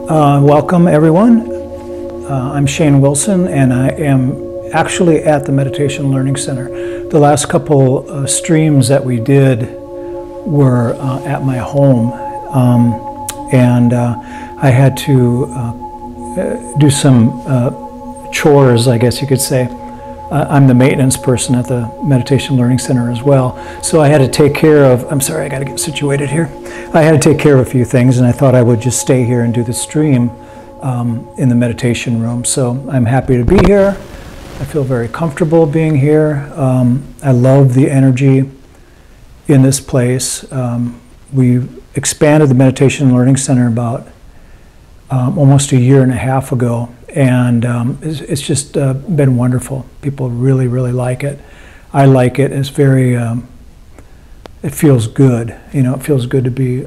Welcome everyone. I'm Shane Wilson and I am actually at the Meditation Learning Center. The last couple streams that we did were at my home, and I had to do some chores, I guess you could say. I'm the maintenance person at the Meditation Learning Center as well. So I had to take care of, I'm sorry, I got to get situated here. I had to take care of a few things and I thought I would just stay here and do the stream in the meditation room. So I'm happy to be here. I feel very comfortable being here. I love the energy in this place. We expanded the Meditation Learning Center about almost a year and a half ago. And it's just been wonderful. People really, really like it. I like it. It's very, it feels good. You know, it feels good to be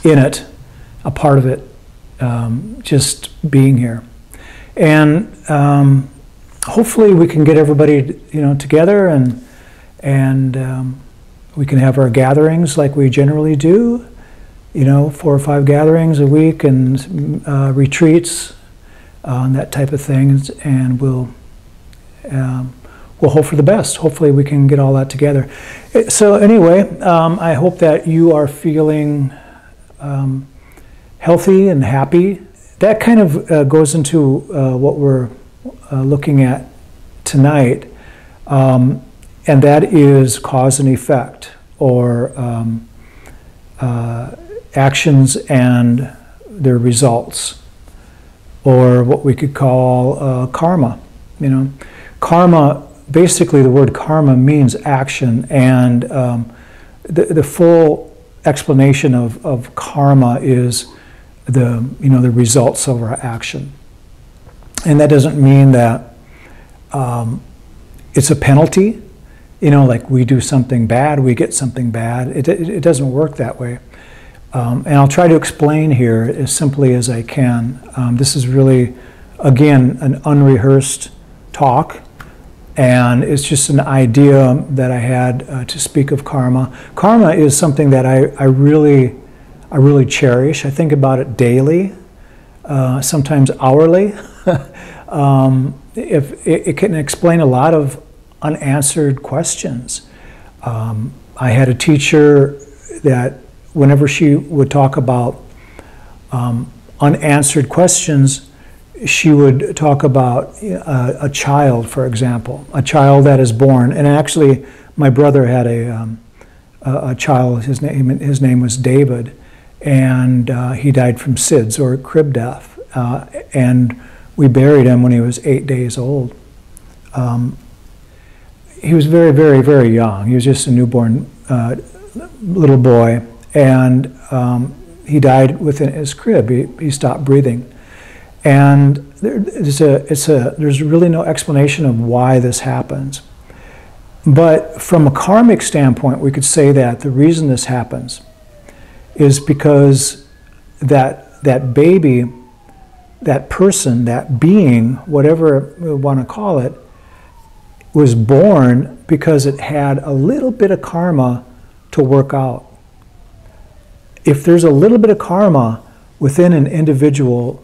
in it, a part of it, just being here. And hopefully we can get everybody, you know, together and we can have our gatherings like we generally do. You know, 4 or 5 gatherings a week and retreats. That type of thing, and we'll hope for the best. Hopefully we can get all that together. So anyway, I hope that you are feeling healthy and happy. That kind of goes into what we're looking at tonight, and that is cause and effect, or actions and their results, or what we could call karma. You know, karma, basically the word karma means action, and the full explanation of karma is the results of our action. And that doesn't mean that it's a penalty. You know, like we do something bad, we get something bad. It doesn't work that way. And I'll try to explain here as simply as I can. This is really, again, an unrehearsed talk, and it's just an idea that I had to speak of karma. Karma is something that I really cherish. I think about it daily, sometimes hourly. If it can explain a lot of unanswered questions. I had a teacher that whenever she would talk about unanswered questions, she would talk about a child, for example, a child that is born. And actually, my brother had a child. His name was David, and he died from SIDS, or crib death. And we buried him when he was 8 days old. He was very, very, very young. He was just a newborn little boy. And he died within his crib. He stopped breathing. And there's really no explanation of why this happens. But from a karmic standpoint, we could say that the reason this happens is because that baby, that person, that being, whatever we want to call it, was born because it had a little bit of karma to work out. If there's a little bit of karma within an individual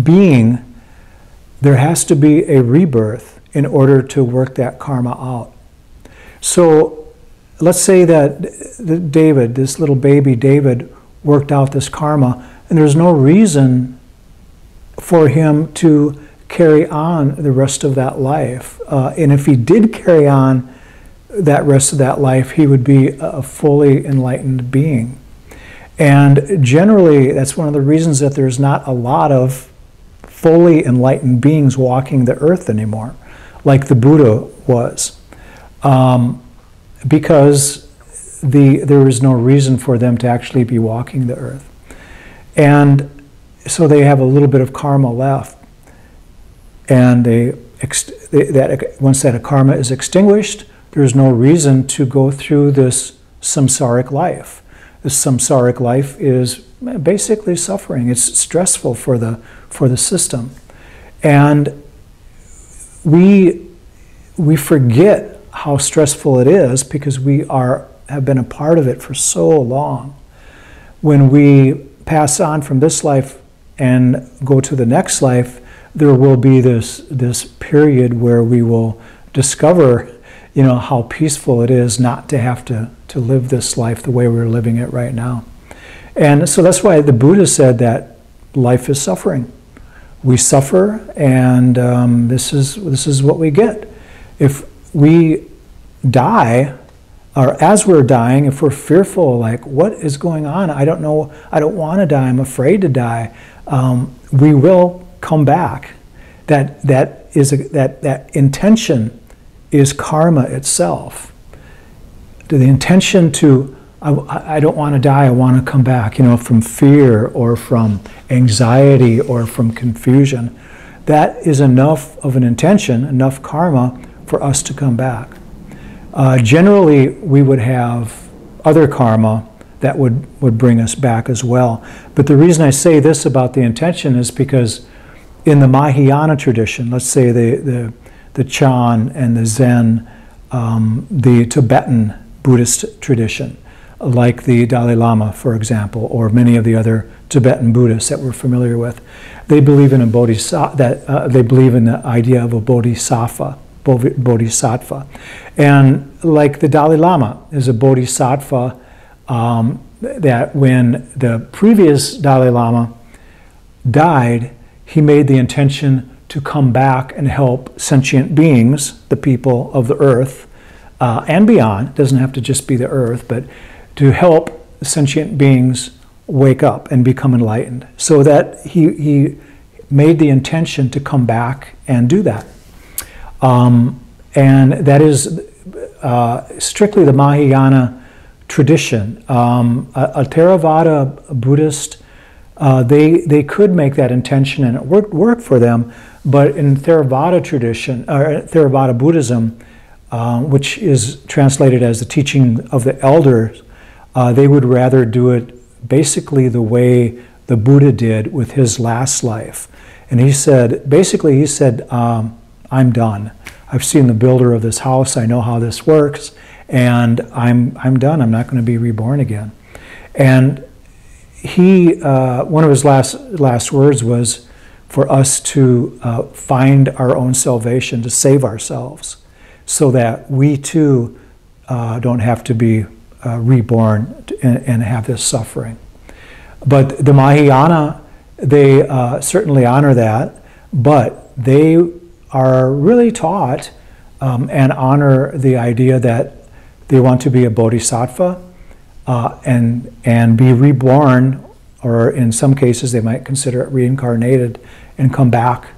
being, there has to be a rebirth in order to work that karma out. So let's say that David, this little baby David, worked out this karma, and there's no reason for him to carry on the rest of that life. And if he did carry on that rest of that life, he would be a fully enlightened being. And generally, that's one of the reasons that there's not a lot of fully enlightened beings walking the earth anymore, like the Buddha was, because there is no reason for them to actually be walking the earth. And so they have a little bit of karma left. And once that karma is extinguished, there's no reason to go through this samsaric life. This samsaric life is basically suffering. It's stressful for the system. And we forget how stressful it is because we have been a part of it for so long. When we pass on from this life and go to the next life, there will be this period where we will discover, how peaceful it is not to have to live this life the way we're living it right now. And so that's why the Buddha said that life is suffering. We suffer, and this is what we get. If we die, or as we're dying, if we're fearful, like, what is going on? I don't know, I don't want to die, I'm afraid to die, we will come back. That intention is karma itself. The intention to, I don't want to die, I want to come back, from fear or from anxiety or from confusion. That is enough of an intention, enough karma for us to come back. Generally, we would have other karma that would bring us back as well. But the reason I say this about the intention is because in the Mahayana tradition, let's say the Chan and the Zen, the Tibetan Buddhist tradition, like the Dalai Lama, for example, or many of the other Tibetan Buddhists that we're familiar with, they believe in a bodhisattva. They believe in the idea of a bodhisattva. And like the Dalai Lama is a bodhisattva, that when the previous Dalai Lama died, he made the intention to come back and help sentient beings, the people of the earth, and beyond. It doesn't have to just be the earth, but to help sentient beings wake up and become enlightened. So that he made the intention to come back and do that. And that is strictly the Mahayana tradition. A Theravada Buddhist, they could make that intention and it work for them, but in Theravada tradition, or Theravada Buddhism, which is translated as the teaching of the elders, they would rather do it basically the way the Buddha did with his last life. And he said, I'm done. I've seen the builder of this house. I know how this works, and I'm done. I'm not going to be reborn again. And he, one of his last words was for us to find our own salvation, to save ourselves, so that we too don't have to be reborn and have this suffering. But the Mahayana, they certainly honor that, but they are really taught and honor the idea that they want to be a bodhisattva and be reborn, or in some cases they might consider it reincarnated and come back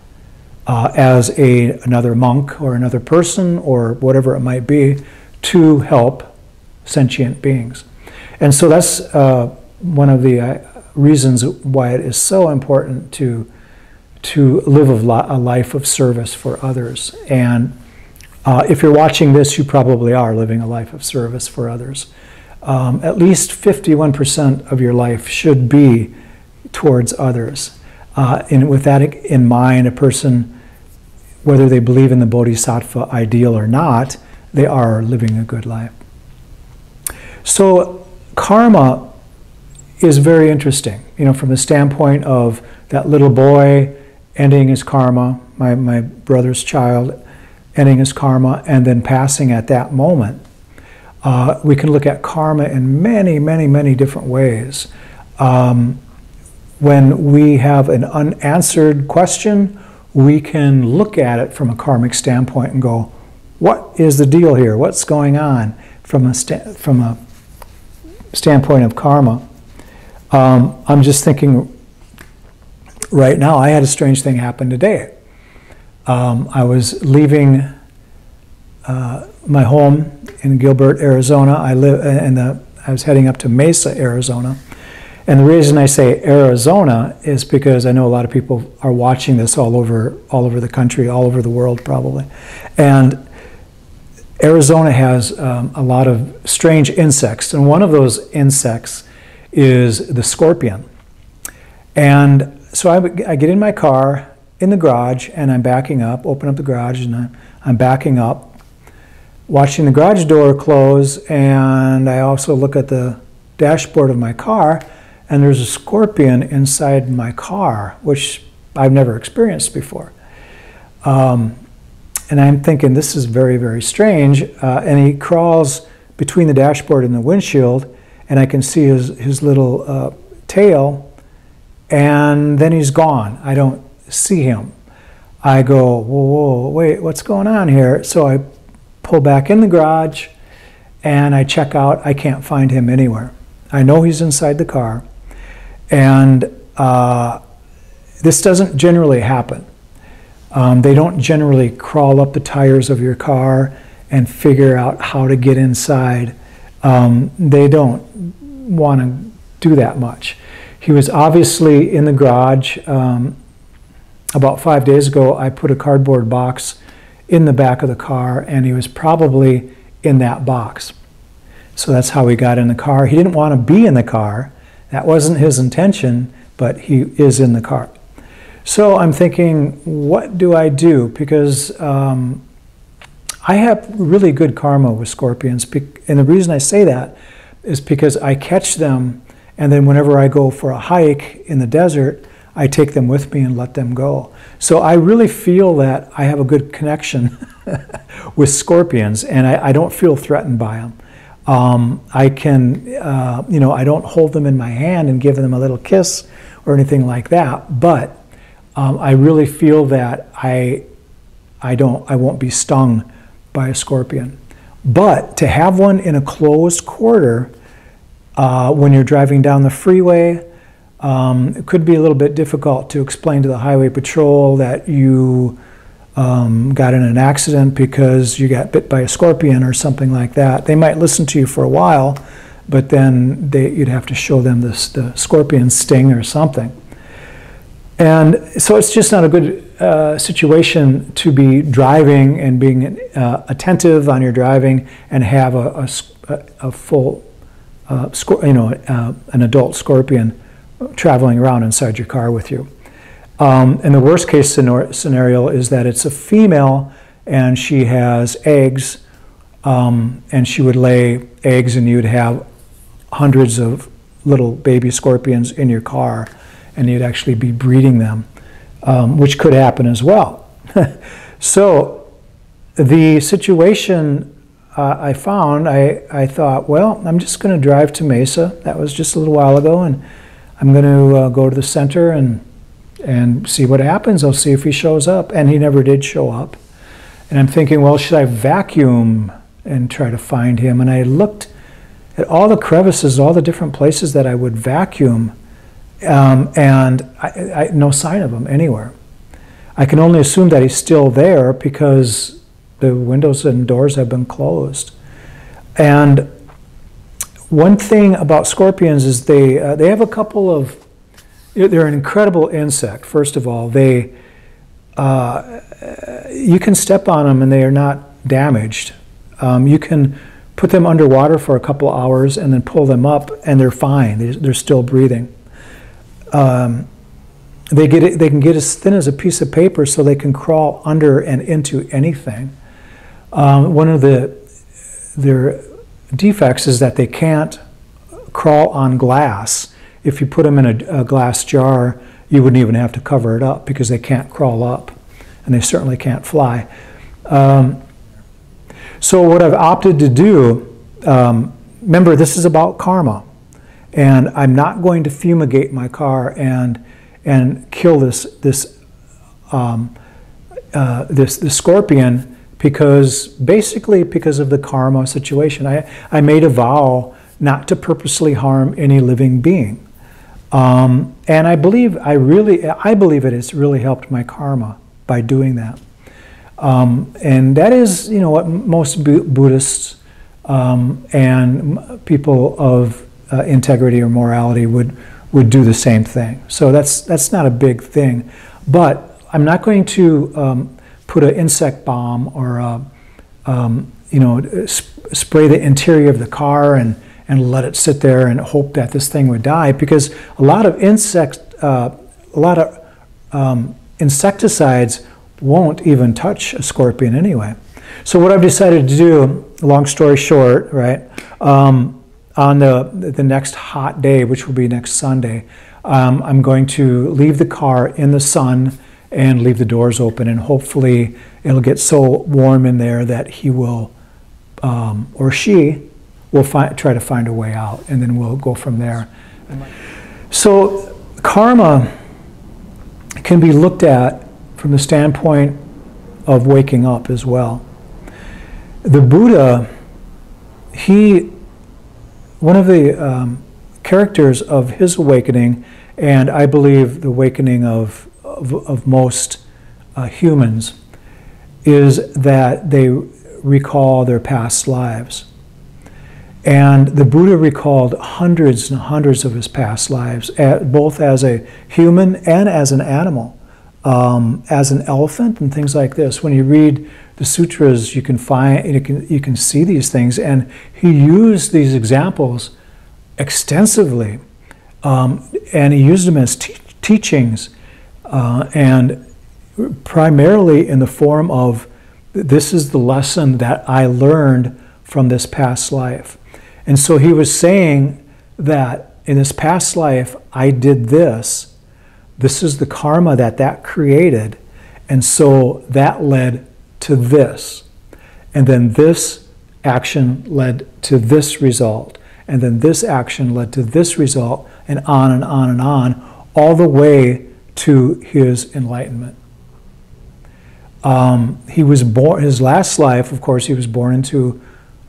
as another monk or another person or whatever it might be to help sentient beings. And so that's one of the reasons why it is so important to live a life of service for others. And if you're watching this, you probably are living a life of service for others. At least 51% of your life should be towards others. And with that in mind, a person, whether they believe in the bodhisattva ideal or not, they are living a good life. So karma is very interesting, from the standpoint of that little boy ending his karma, my brother's child ending his karma, and then passing at that moment. We can look at karma in many, many, many different ways. When we have an unanswered question, we can look at it from a karmic standpoint and go, what is the deal here? What's going on from a standpoint of karma? I'm just thinking right now, I had a strange thing happen today. I was leaving my home in Gilbert, Arizona. I was heading up to Mesa, Arizona. And the reason I say Arizona is because I know a lot of people are watching this all over the country, all over the world probably. And Arizona has a lot of strange insects, and one of those insects is the scorpion. And so I get in my car in the garage, and I'm backing up, open up the garage, and I'm backing up, watching the garage door close, and I also look at the dashboard of my car, and there's a scorpion inside my car, which I've never experienced before. And I'm thinking, this is very, very strange. And he crawls between the dashboard and the windshield, and I can see his little tail, and then he's gone. I don't see him. I go, whoa, wait, what's going on here? So I pull back in the garage, and I check out. I can't find him anywhere. I know he's inside the car, and this doesn't generally happen. They don't generally crawl up the tires of your car and figure out how to get inside. They don't want to do that much. He was obviously in the garage. About 5 days ago, I put a cardboard box in the back of the car, and he was probably in that box. So that's how he got in the car. He didn't want to be in the car. That wasn't his intention, but he is in the car. So I'm thinking, what do I do? Because I have really good karma with scorpions. And the reason I say that is because I catch them, and then whenever I go for a hike in the desert, I take them with me and let them go. So I really feel that I have a good connection with scorpions, and I don't feel threatened by them. I can, I don't hold them in my hand and give them a little kiss or anything like that, but I really feel that I won't be stung by a scorpion. But to have one in a closed quarter when you're driving down the freeway, it could be a little bit difficult to explain to the highway patrol that you got in an accident because you got bit by a scorpion or something like that. They might listen to you for a while, but then you'd have to show them the scorpion sting or something. And so it's just not a good situation to be driving and being attentive on your driving and have a full, an adult scorpion traveling around inside your car with you. And the worst case scenario is that it's a female and she has eggs, and she would lay eggs, and you'd have hundreds of little baby scorpions in your car, and you'd actually be breeding them, which could happen as well. So the situation I found, I thought, well, I'm just going to drive to Mesa. That was just a little while ago, and I'm going to go to the center and see what happens. I'll see if he shows up. And he never did show up. And I'm thinking, well, should I vacuum and try to find him? And I looked at all the crevices, all the different places that I would vacuum, and I no sign of him anywhere. I can only assume that he's still there because the windows and doors have been closed. And one thing about scorpions is they have a couple of, they're an incredible insect. First of all, you can step on them and they are not damaged. You can put them underwater for a couple of hours and then pull them up and they're fine. They're still breathing. They can get as thin as a piece of paper, so they can crawl under and into anything. One of their defects is that they can't crawl on glass. If you put them in a glass jar, you wouldn't even have to cover it up because they can't crawl up, and they certainly can't fly. So what I've opted to do, remember, this is about karma, and I'm not going to fumigate my car and kill this scorpion, basically because of the karma situation. I made a vow not to purposely harm any living being, and I believe it has really helped my karma by doing that. And that is, what most Buddhists and people of integrity or morality would do the same thing. So that's not a big thing, but I'm not going to put an insect bomb or spray the interior of the car and let it sit there and hope that this thing would die, because a lot of insecticides won't even touch a scorpion anyway. So what I've decided to do, long story short, right? on the next hot day, which will be next Sunday, I'm going to leave the car in the sun and leave the doors open, and hopefully it'll get so warm in there that he will, or she will try to find a way out, and then we'll go from there. So karma can be looked at from the standpoint of waking up as well. The Buddha, one of the characters of his awakening, and I believe the awakening of most humans, is that they recall their past lives. And the Buddha recalled hundreds and hundreds of his past lives, both as a human and as an animal, as an elephant and things like this. When you read the sutras, you can see these things, and he used these examples extensively, and he used them as teachings, and primarily in the form of, this is the lesson that I learned from this past life. And so he was saying that in this past life, I did this. This is the karma that created. And so that led to this. And then this action led to this result. And then this action led to this result, and on and on and on, all the way to his enlightenment. He was born, his last life, of course, he was born into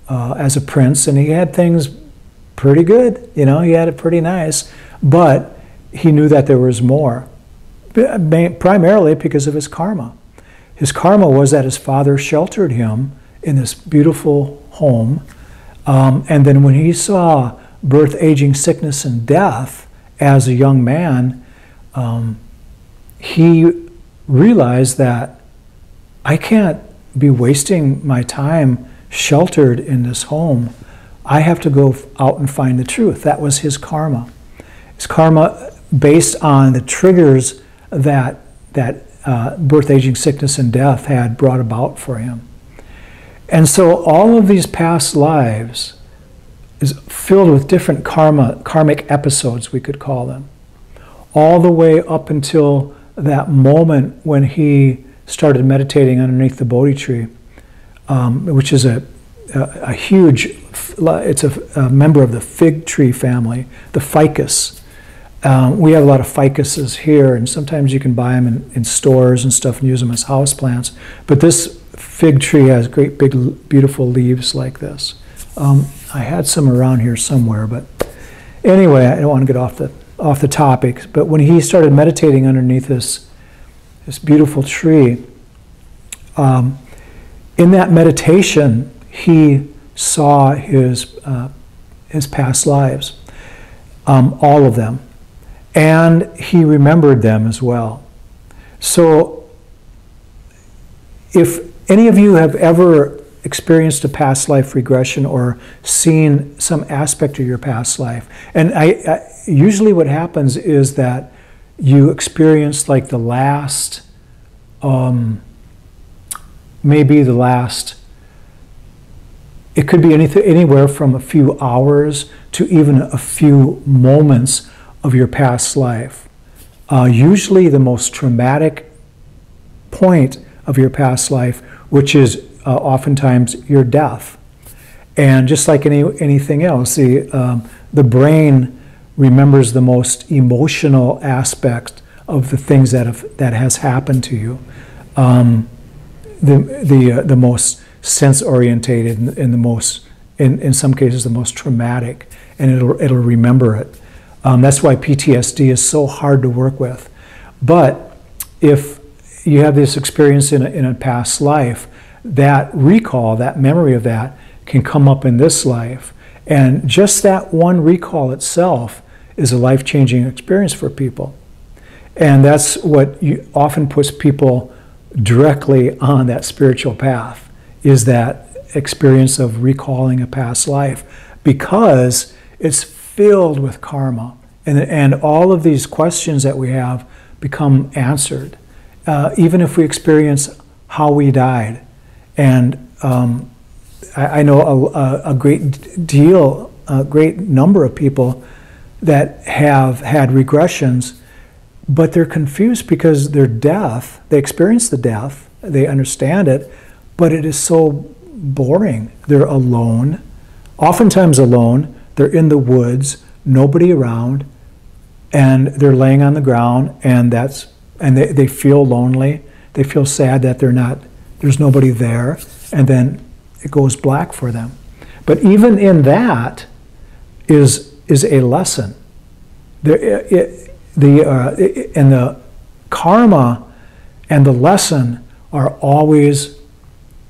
as a prince, and he had things pretty good, he had it pretty nice, but he knew that there was more, primarily because of his karma. His karma was that his father sheltered him in this beautiful home, and then when he saw birth, aging, sickness, and death as a young man, he realized that I can't be wasting my time sheltered in this home. I have to go out and find the truth. That was his karma. His karma based on the triggers that birth, aging, sickness, and death had brought about for him. And so all of these past lives is filled with different karmic episodes, we could call them, all the way up until that moment when he started meditating underneath the Bodhi tree, which is a huge, it's a member of the fig tree family, the ficus. We have a lot of ficuses here, and sometimes you can buy them in stores and stuff and use them as house plants. But this fig tree has great big beautiful leaves like this. I had some around here somewhere, but anyway, I don't want to get off the topic. But when he started meditating underneath this beautiful tree, in that meditation, he saw his past lives, all of them, and he remembered them as well. So if any of you have ever experienced a past life regression or seen some aspect of your past life, and usually what happens is that you experience like the last, maybe the last, it could be anywhere from a few hours to even a few moments of your past life. Usually the most traumatic point of your past life, which is oftentimes your death. And just like anything else, the brain remembers the most emotional aspect of the things that has happened to you. The most sense-orientated and the most, in some cases, the most traumatic, and it'll remember it. That's why PTSD is so hard to work with. But if you have this experience in a past life, that recall, that memory of that, can come up in this life. And just that one recall itself is a life-changing experience for people. And that's what often puts people directly on that spiritual path, is that experience of recalling a past life, because it's filled with karma. And all of these questions that we have become answered, even if we experience how we died. And I know a great deal a great number of people that have had regressions, but they're confused because their death, they experience the death, they understand it, but it is so boring. They're alone, oftentimes alone. They're in the woods, nobody around, and they're laying on the ground, and they feel lonely. They feel sad that there's nobody there, and then it goes black for them. But even in that is a lesson. And the karma and the lesson are always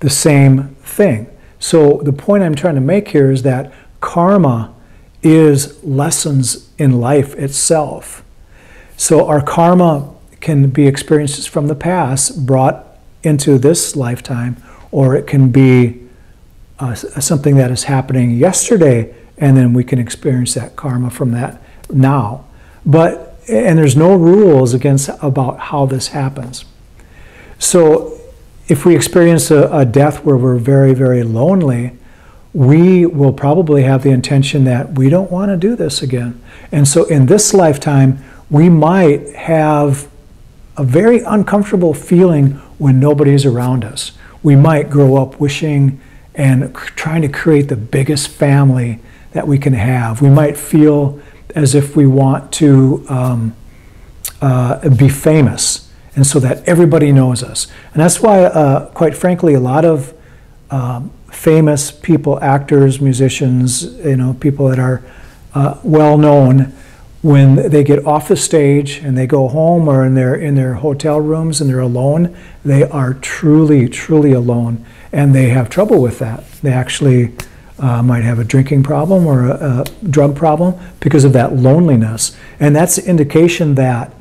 the same thing. So the point I'm trying to make here is that karma is lessons in life itself. So our karma can be experiences from the past brought into this lifetime, or it can be something that is happening yesterday, and then we can experience that karma from that now. And there's no rules about how this happens. So if we experience a death where we're very, very lonely, we will probably have the intention that we don't want to do this again. And so in this lifetime, we might have a very uncomfortable feeling when nobody's around us. We might grow up wishing and trying to create the biggest family that we can have. We might feel as if we want to be famous, and so that everybody knows us. And that's why, quite frankly, a lot of famous people, actors, musicians, people that are well known, when they get off the stage and they go home or in their hotel rooms and they're alone, they are truly, truly alone, and they have trouble with that. They actually might have a drinking problem or a drug problem because of that loneliness, and that's an indication that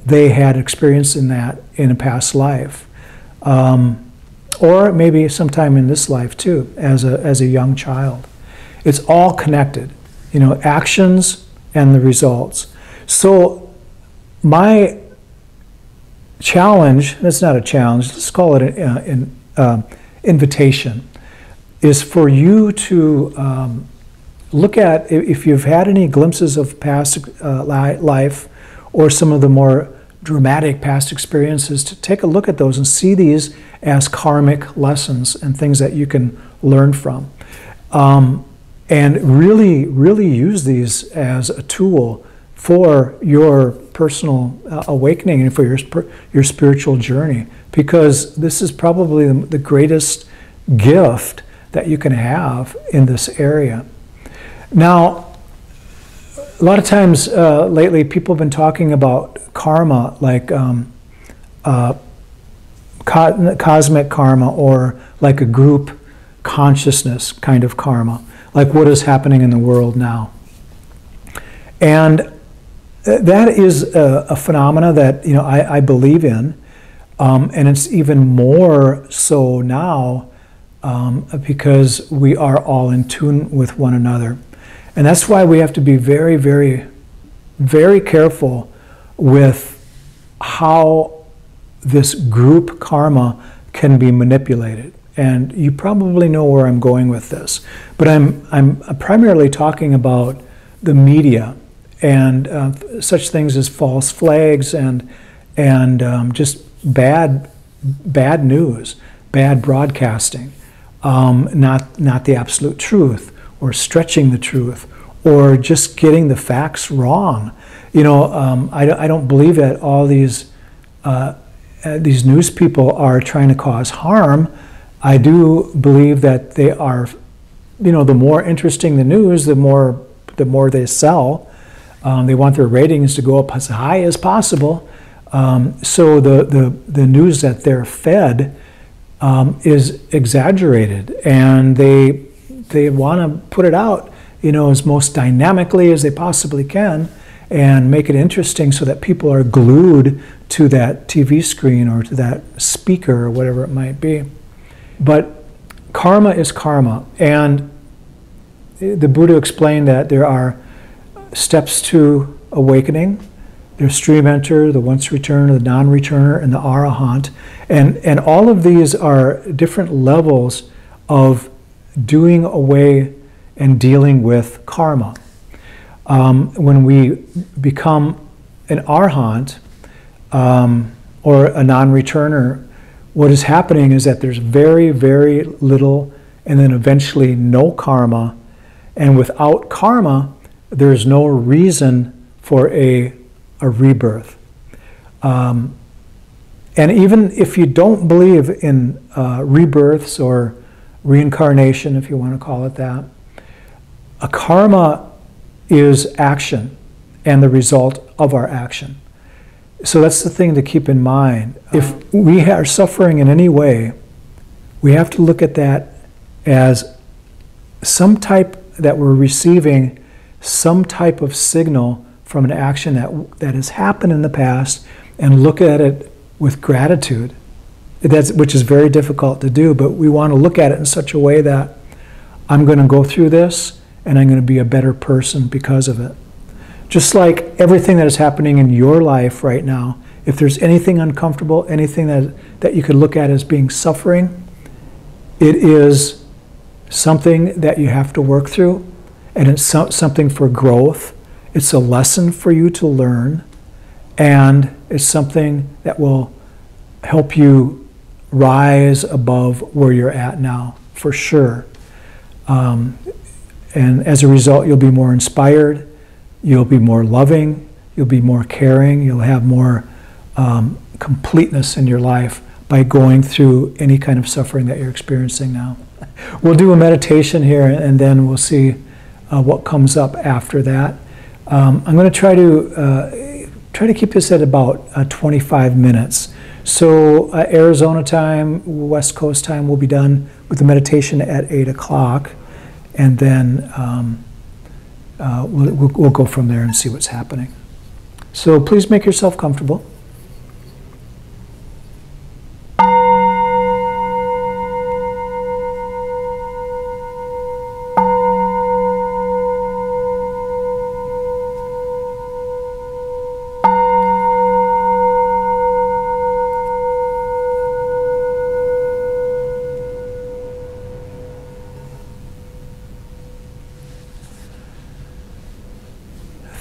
they had experience in that in a past life, or maybe sometime in this life too, as a young child. It's all connected, actions and the results. So my challenge, that's not a challenge, let's call it an invitation, is for you to look at, if you've had any glimpses of past life or some of the more dramatic past experiences, to take a look at those and see these as karmic lessons and things that you can learn from. And really, really use these as a tool for your personal awakening and for your spiritual journey, because this is probably the greatest gift that you can have in this area. Now, a lot of times lately, people have been talking about karma, like cosmic karma, or like a group consciousness kind of karma, like what is happening in the world now. And that is a phenomena that I believe in, and it's even more so now because we are all in tune with one another. And that's why we have to be very, very, very careful with how this group karma can be manipulated. And you probably know where I'm going with this. But I'm primarily talking about the media and such things as false flags and just bad news, bad broadcasting, not the absolute truth, or stretching the truth, or just getting the facts wrong. I don't believe that all these news people are trying to cause harm. I do believe that they are, the more interesting the news, the more they sell. They want their ratings to go up as high as possible. So the news that they're fed is exaggerated, and they want to put it out, as most dynamically as they possibly can, and make it interesting so that people are glued to that TV screen or to that speaker or whatever it might be. But karma is karma, and the Buddha explained that there are steps to awakening. There's stream enter, the once returner, the non-returner, and the arahant, and all of these are different levels of doing away and dealing with karma. When we become an arhat, or a non-returner, what is happening is that there's very, very little and then eventually no karma. And without karma, there's no reason for a rebirth. And even if you don't believe in rebirths or reincarnation, if you want to call it that, a karma is action and the result of our action. So that's the thing to keep in mind. If we are suffering in any way, we have to look at that as some type that we're receiving, some type of signal from an action that has happened in the past, and look at it with gratitude. Which is very difficult to do, but we want to look at it in such a way that I'm going to go through this and I'm going to be a better person because of it. Just like everything that is happening in your life right now, if there's anything uncomfortable, anything that you could look at as being suffering, it is something that you have to work through, and it's something for growth. It's a lesson for you to learn, and it's something that will help you rise above where you're at now, for sure. And as a result, you'll be more inspired. You'll be more loving, you'll be more caring, you'll have more completeness in your life by going through any kind of suffering that you're experiencing now. We'll do a meditation here and then we'll see what comes up after that. I'm going to try to keep this at about 25 minutes. So Arizona time, West Coast time, we'll be done with the meditation at 8 o'clock, and then we'll go from there and see what's happening. So please make yourself comfortable.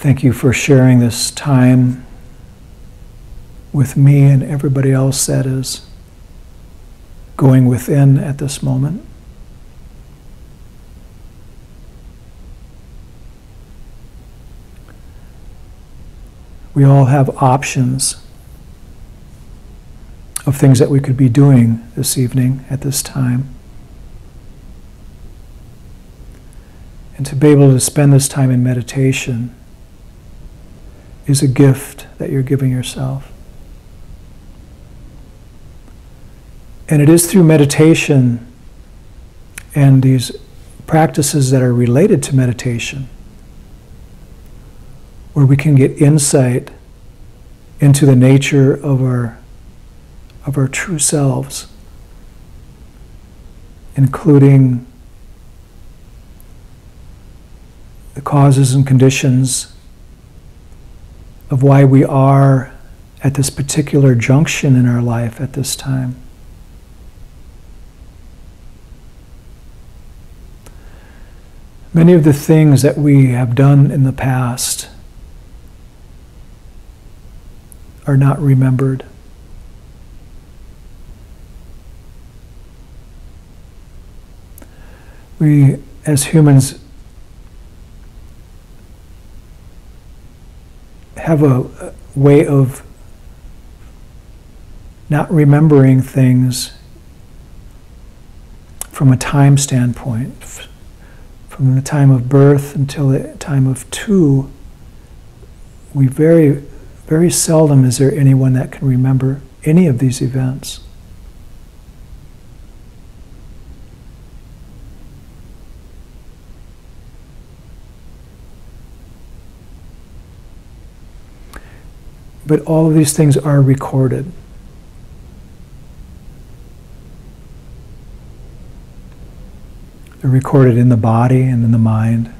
Thank you for sharing this time with me and everybody else that is going within at this moment. We all have options of things that we could be doing this evening at this time. And to be able to spend this time in meditation is a gift that you're giving yourself. And it is through meditation and these practices that are related to meditation where we can get insight into the nature of our true selves, including the causes and conditions of why we are at this particular junction in our life at this time. Many of the things that we have done in the past are not remembered. We, as humans, have a way of not remembering things from a time standpoint. From the time of birth until the time of 2, we very, very seldom is there anyone that can remember any of these events. But all of these things are recorded. They're recorded in the body and in the mind.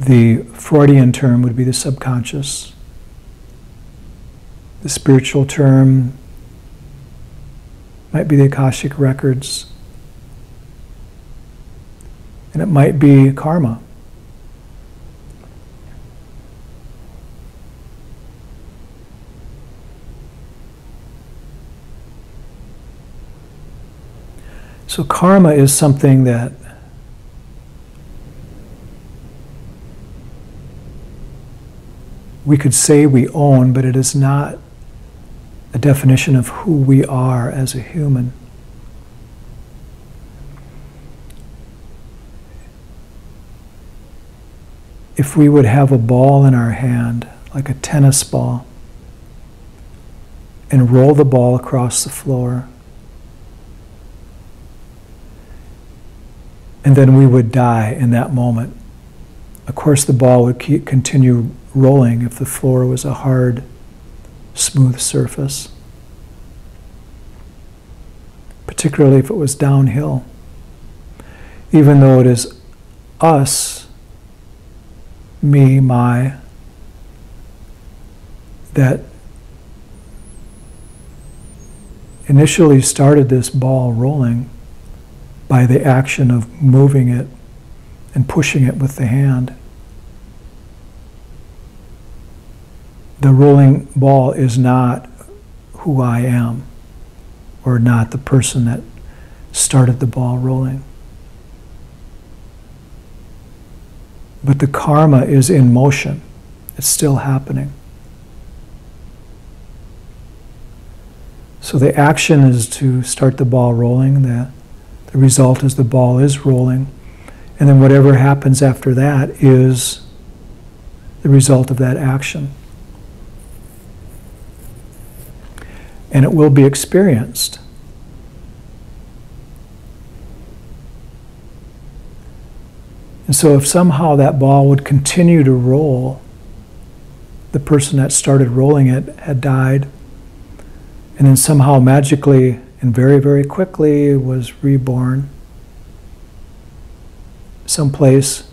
The Freudian term would be the subconscious. The spiritual term Might be the Akashic records. And it might be karma. So karma is something that we could say we own, but it is not a definition of who we are as a human. If we would have a ball in our hand, like a tennis ball, and roll the ball across the floor, and then we would die in that moment. Of course, the ball would continue rolling if the floor was a hard, smooth surface, particularly if it was downhill. Even though it is us, me, my, that initially started this ball rolling by the action of moving it and pushing it with the hand. The rolling ball is not who I am, or not the person that started the ball rolling. But the karma is in motion. It's still happening. So the action is to start the ball rolling. The result is the ball is rolling. And then whatever happens after that is the result of that action. And it will be experienced. And so if somehow that ball would continue to roll, the person that started rolling it had died, and then somehow magically and very, very quickly was reborn someplace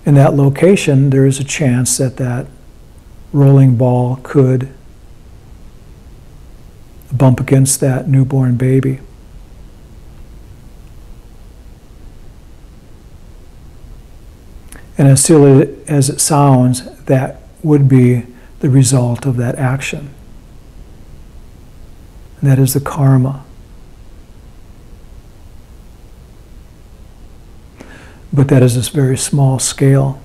in that location, there is a chance that that rolling ball could bump against that newborn baby. And as silly as it sounds, that would be the result of that action. And that is the karma. But that is this very small scale.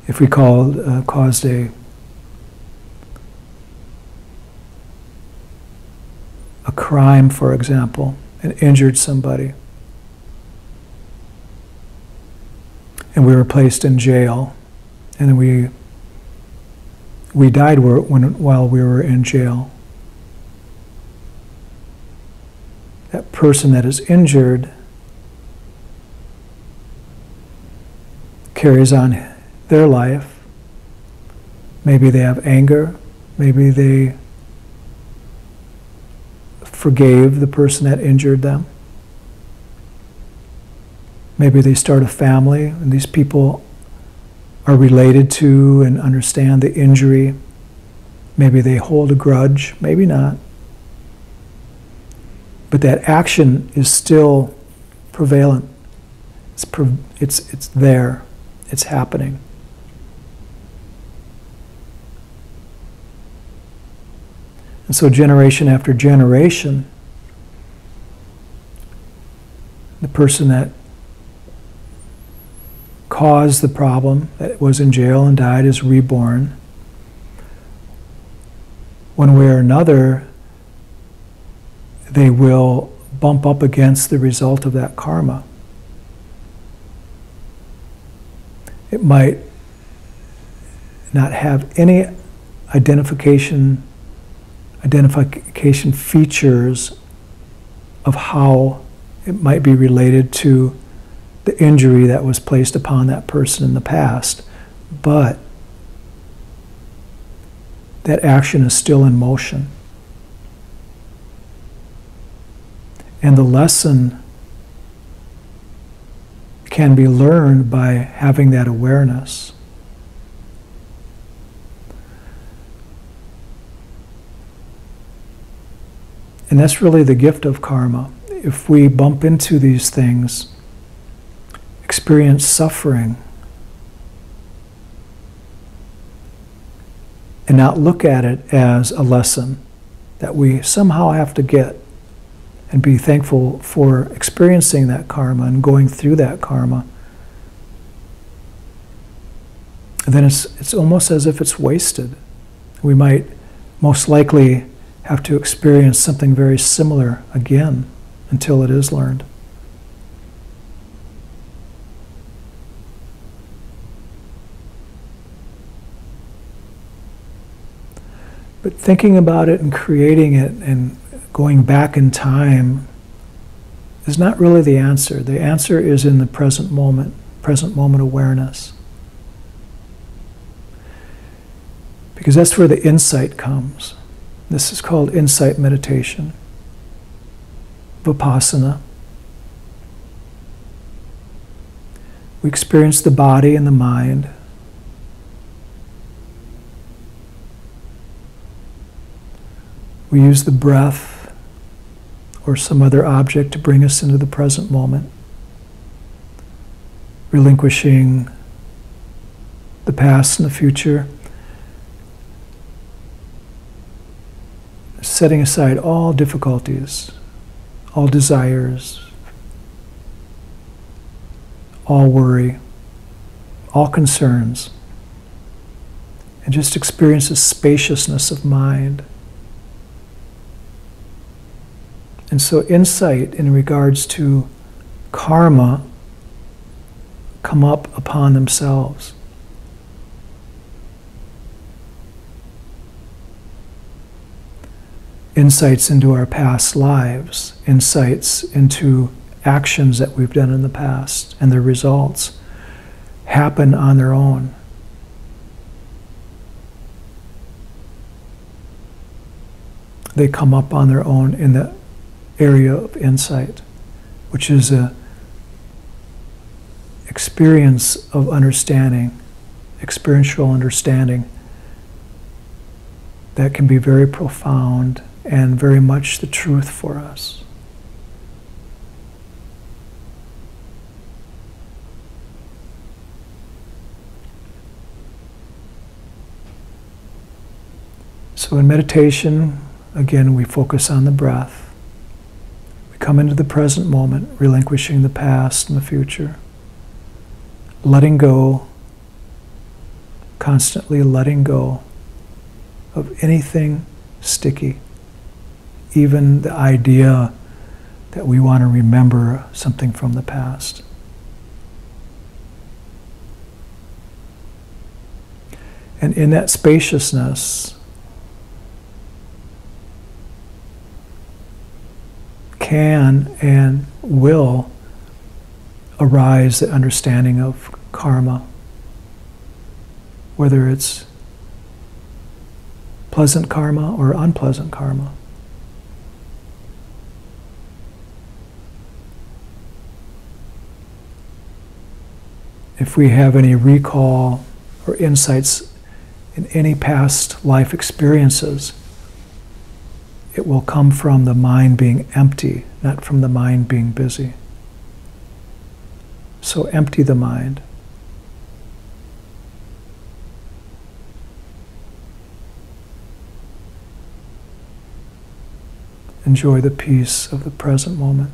If we caused a crime, for example, and injured somebody, and we were placed in jail, and then we died while we were in jail, that person that is injured carries on their life. Maybe they have anger, maybe they forgave the person that injured them. Maybe they start a family, and these people are related to and understand the injury. Maybe they hold a grudge, maybe not. But that action is still prevalent. It's there. It's happening. And so generation after generation, the person that caused the problem, that was in jail and died, is reborn. One way or another, they will bump up against the result of that karma. It might not have any identification features of how it might be related to the injury that was placed upon that person in the past, but that action is still in motion. And the lesson can be learned by having that awareness. And that's really the gift of karma. If we bump into these things, experience suffering, and not look at it as a lesson that we somehow have to get, and be thankful for experiencing that karma and going through that karma, then it's almost as if it's wasted. We might most likely have to experience something very similar again until it is learned. But thinking about it and creating it and going back in time is not really the answer. The answer is in the present moment awareness. Because that's where the insight comes. This is called insight meditation, vipassana. We experience the body and the mind. We use the breath or some other object to bring us into the present moment, relinquishing the past and the future, setting aside all difficulties, all desires, all worry, all concerns, and just experience the spaciousness of mind. And so insight in regards to karma come up upon themselves. Insights into our past lives, insights into actions that we've done in the past, and their results happen on their own. They come up on their own in the area of insight, which is a experience of understanding, experiential understanding that can be very profound and very much the truth for us. So in meditation, again, we focus on the breath. We come into the present moment, relinquishing the past and the future, letting go, constantly letting go of anything sticky, even the idea that we want to remember something from the past. And in that spaciousness, can and will arise the understanding of karma, whether it's pleasant karma or unpleasant karma. If we have any recall or insights in any past life experiences, it will come from the mind being empty, not from the mind being busy. So empty the mind. Enjoy the peace of the present moment.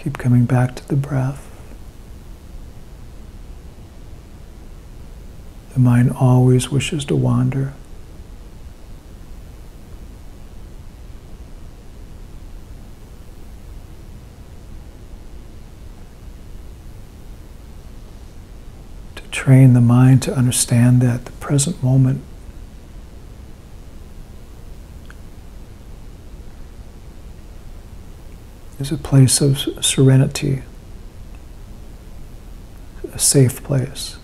Keep coming back to the breath. The mind always wishes to wander. To train the mind to understand that the present moment is a place of serenity, a safe place.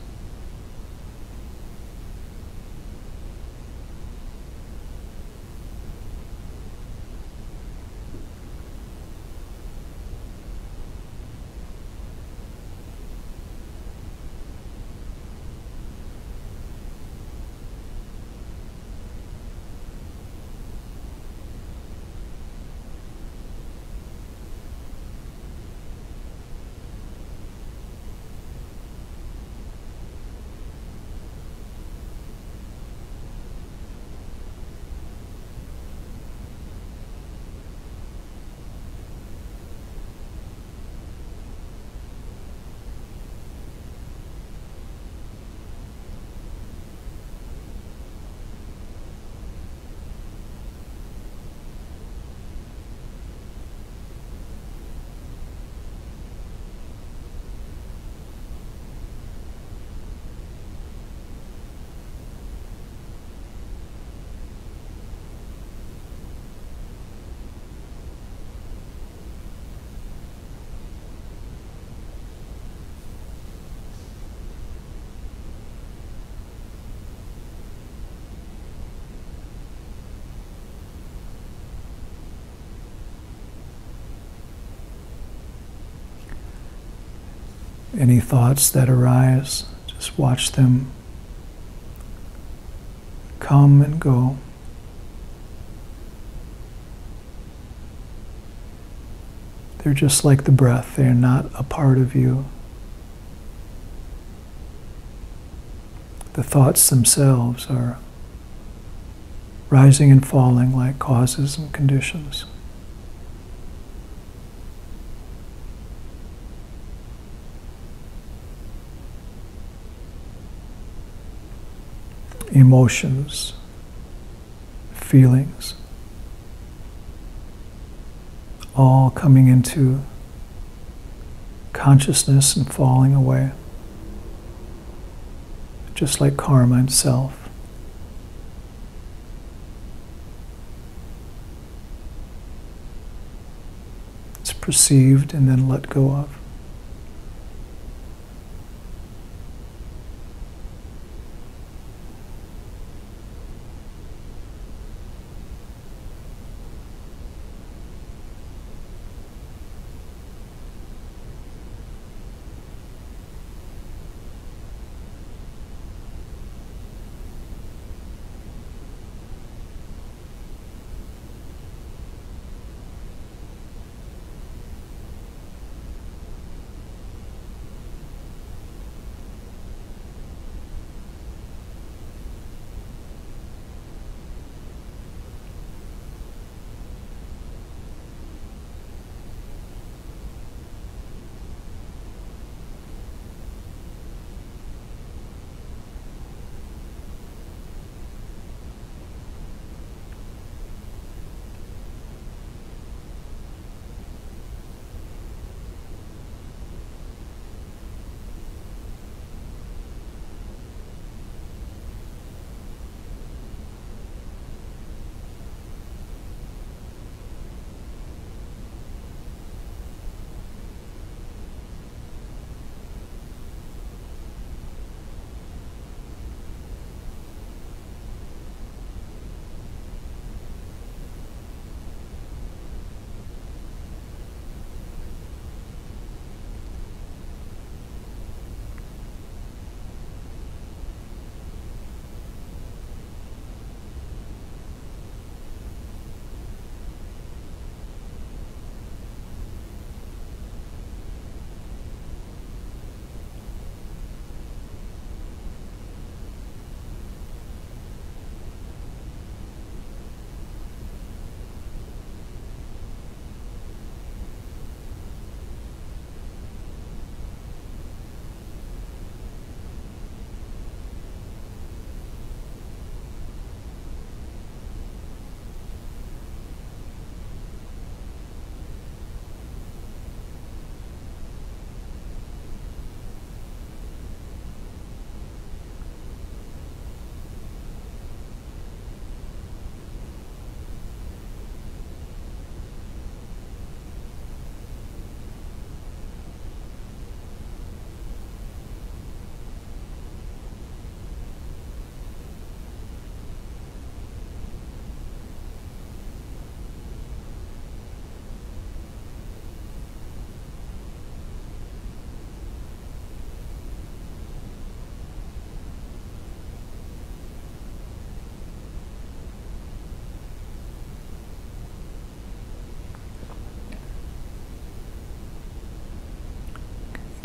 Any thoughts that arise, just watch them come and go. They're just like the breath. They are not a part of you. The thoughts themselves are rising and falling like causes and conditions. Emotions, feelings, all coming into consciousness and falling away, just like karma itself. It's perceived and then let go of.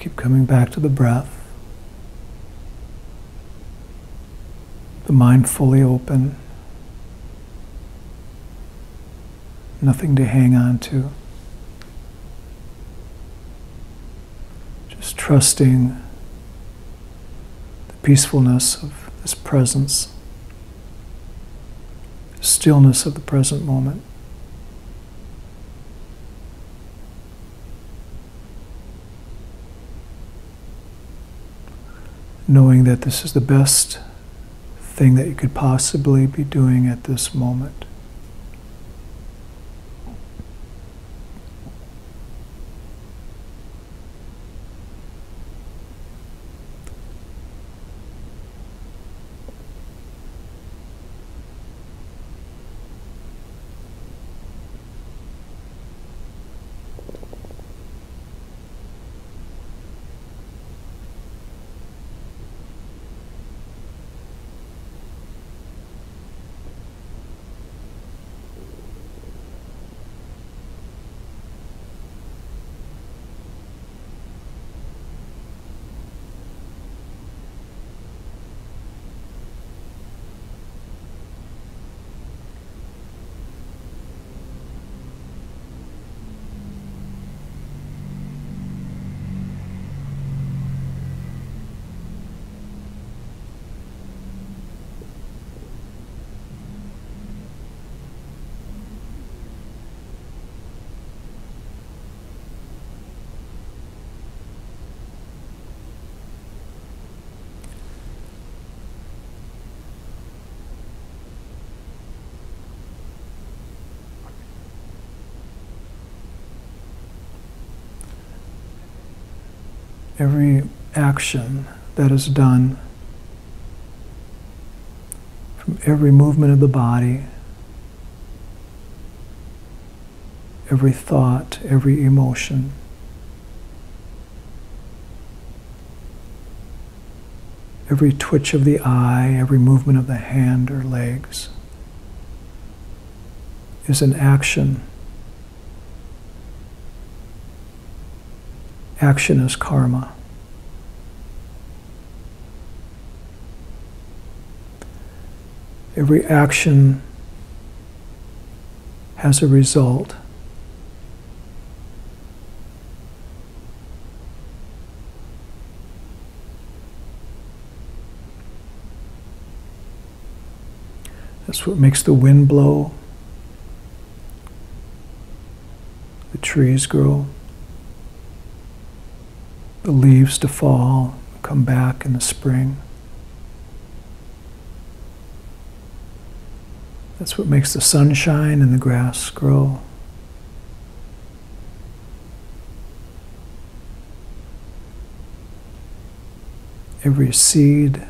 Keep coming back to the breath. The mind fully open. Nothing to hang on to. Just trusting the peacefulness of this presence, the stillness of the present moment. Knowing that this is the best thing that you could possibly be doing at this moment. Every action that is done, from every movement of the body, every thought, every emotion, every twitch of the eye, every movement of the hand or legs, is an action. Action is karma. Every action has a result. That's what makes the wind blow, the trees grow, the leaves to fall, come back in the spring. That's what makes the sun shine and the grass grow. Every seed,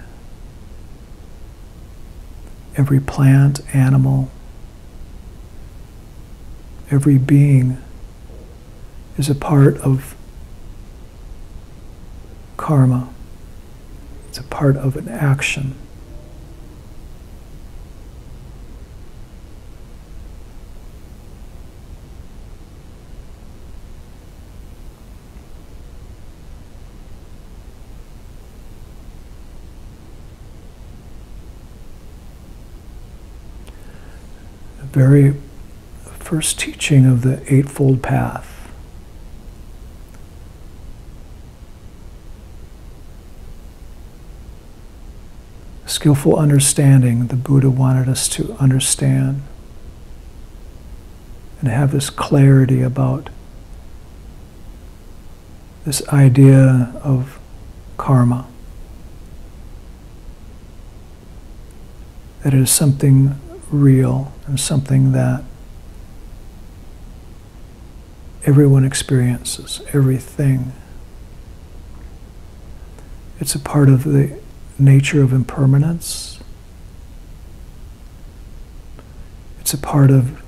every plant, animal, every being is a part of karma. It's a part of an action. The very first teaching of the Eightfold Path. Skillful understanding, the Buddha wanted us to understand and have this clarity about this idea of karma. That it is something real and something that everyone experiences, everything. It's a part of the nature of impermanence. It's a part of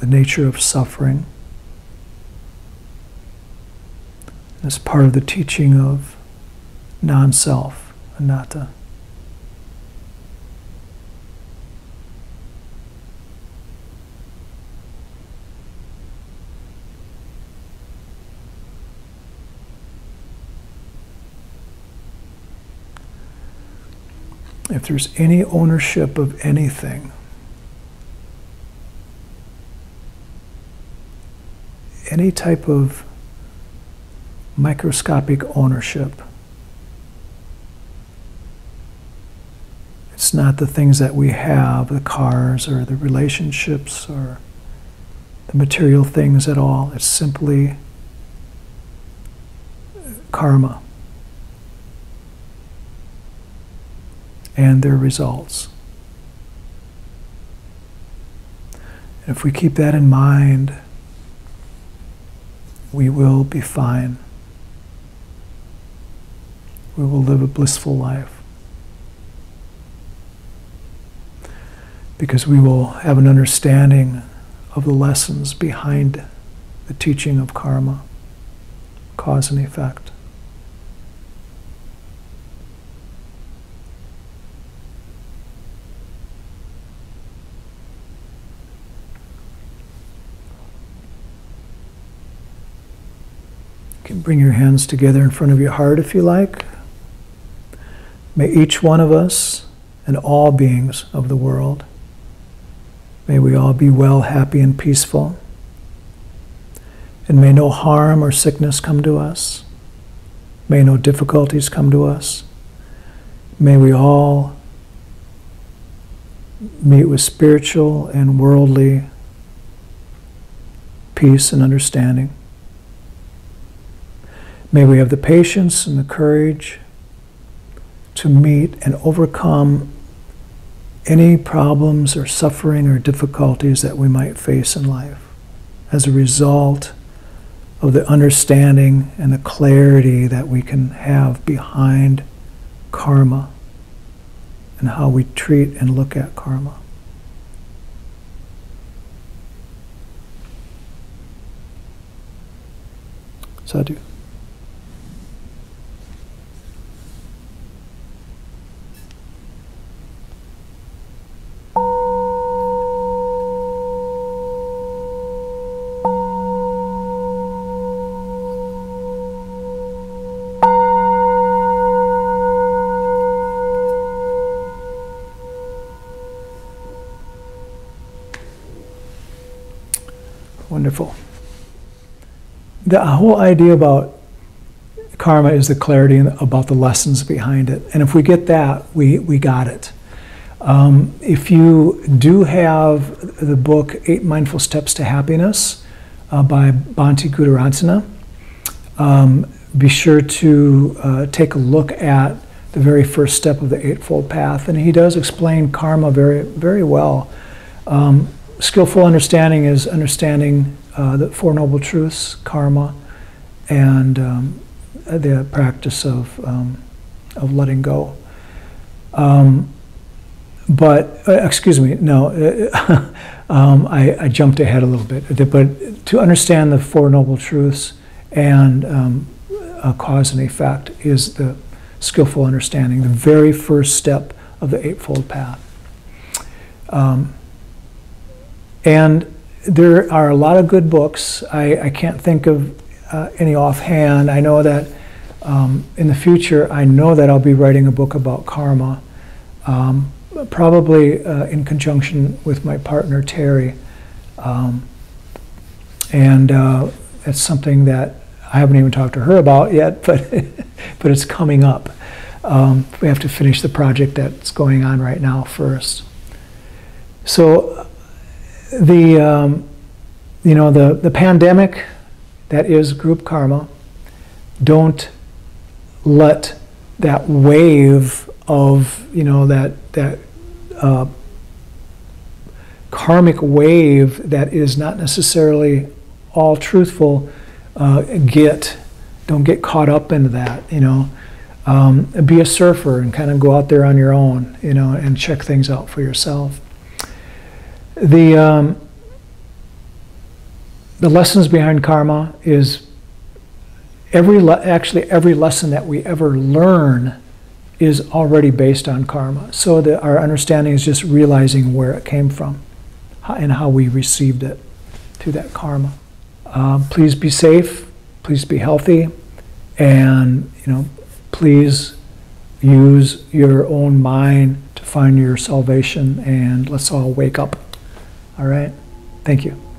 the nature of suffering. It's part of the teaching of non-self, anatta. if there's any ownership of anything, any type of microscopic ownership, it's not the things that we have, the cars or the relationships or the material things at all. It's simply karma and their results. And if we keep that in mind, we will be fine. We will live a blissful life. Because we will have an understanding of the lessons behind the teaching of karma, cause and effect. You can bring your hands together in front of your heart if you like. May each one of us and all beings of the world, may we all be well, happy, and peaceful. And may no harm or sickness come to us. May no difficulties come to us. May we all meet with spiritual and worldly peace and understanding. May we have the patience and the courage to meet and overcome any problems or suffering or difficulties that we might face in life as a result of the understanding and the clarity that we can have behind karma and how we treat and look at karma. Sadhu. Wonderful. The whole idea about karma is the clarity about the lessons behind it. And if we get that, we got it. If you do have the book 8 Mindful Steps to Happiness by Bhante Gudaratsana, be sure to take a look at the very first step of the Eightfold Path. And he does explain karma very, very well. Skillful understanding is understanding the Four Noble Truths, karma, and the practice of letting go. Excuse me, no, I jumped ahead a little bit. But to understand the Four Noble Truths and cause and effect is the skillful understanding, the very first step of the Eightfold Path. And there are a lot of good books. I can't think of any offhand. I know that in the future, I know that I'll be writing a book about karma, probably in conjunction with my partner, Terry. It's something that I haven't even talked to her about yet, but it's coming up. We have to finish the project that's going on right now first. So the pandemic that is group karma, don't let that wave of that karmic wave that is not necessarily all truthful don't get caught up into that. Be a surfer and kind of go out there on your own, and check things out for yourself. The lessons behind karma is every lesson that we ever learn is already based on karma. So that our understanding is just realizing where it came from and how we received it through that karma. Please be safe, please be healthy, and please use your own mind to find your salvation, and let's all wake up. All right? Thank you.